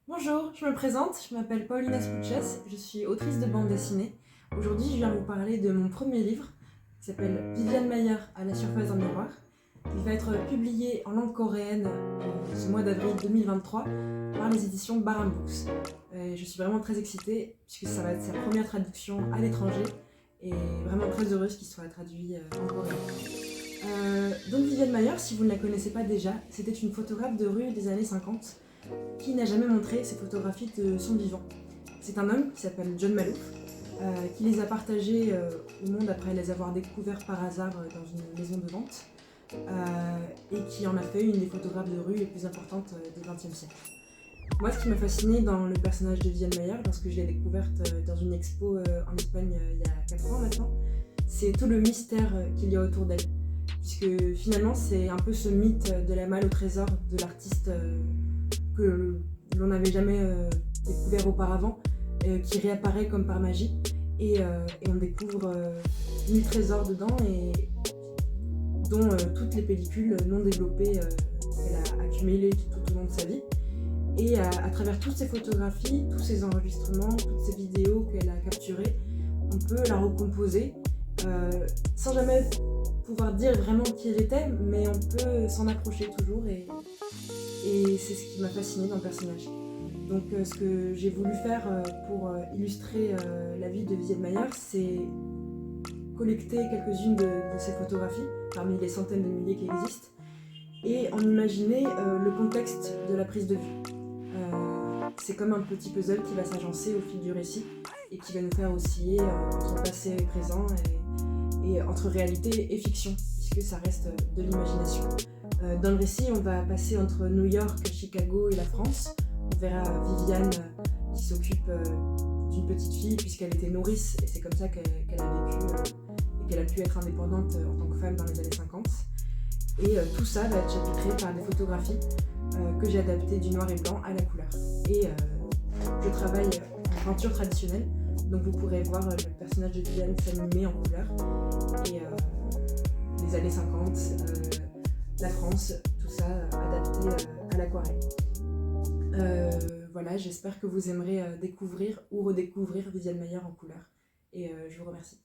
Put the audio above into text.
Bonjour, je me présente, je m'appelle Paulina Spuches, je suis autrice de bande dessinée. Aujourd'hui, je viens vous parler de mon premier livre, qui s'appelle Viviane Mayer à la surface d'un miroir. Il va être publié en langue coréenne ce mois d'avril 2023 par les éditions Baram Books. Je suis vraiment très excitée puisque ça va être sa première traduction à l'étranger et vraiment très heureuse qu'il soit traduit en coréen. Donc Viviane Mayer, si vous ne la connaissez pas déjà, c'était une photographe de rue des années 50 qui n'a jamais montré ses photographies de son vivant. C'est un homme qui s'appelle John Maloof, qui les a partagées au monde après les avoir découverts par hasard dans une maison de vente, et qui en a fait une des photographes de rue les plus importantes du XXe siècle. Moi, ce qui m'a fasciné dans le personnage de Viviane Mayer, lorsque je l'ai découverte dans une expo en Espagne il y a 4 ans maintenant, c'est tout le mystère qu'il y a autour d'elle. Puisque finalement, c'est un peu ce mythe de la malle au trésor de l'artiste que l'on n'avait jamais découvert auparavant, qui réapparaît comme par magie, et on découvre 1000 trésors dedans, et dont toutes les pellicules non développées qu'elle a accumulées tout au long de sa vie. Et à travers toutes ces photographies, tous ces enregistrements, toutes ces vidéos qu'elle a capturées, on peut la recomposer sans jamais pouvoir dire vraiment qui elle était, mais on peut s'en approcher toujours, et c'est ce qui m'a fascinée dans le personnage. Donc ce que j'ai voulu faire pour illustrer la vie de Viviane Mayer, c'est collecter quelques-unes de ses photographies, parmi les centaines de milliers qui existent, et en imaginer le contexte de la prise de vue. C'est comme un petit puzzle qui va s'agencer au fil du récit, et qui va nous faire osciller entre passé et présent, et entre réalité et fiction, puisque ça reste de l'imagination. Dans le récit, on va passer entre New York, Chicago et la France. On verra Viviane qui s'occupe d'une petite fille puisqu'elle était nourrice, et c'est comme ça qu'elle a vécu et qu'elle a pu être indépendante en tant que femme dans les années 50. Et tout ça va être chapitré par des photographies que j'ai adaptées du noir et blanc à la couleur. Et je travaille en peinture traditionnelle, donc vous pourrez voir le personnage de Viviane s'animer en couleur, et les années 50, la France, tout ça adapté à l'aquarelle. Voilà, j'espère que vous aimerez découvrir ou redécouvrir Viviane Mayer en couleur, et je vous remercie.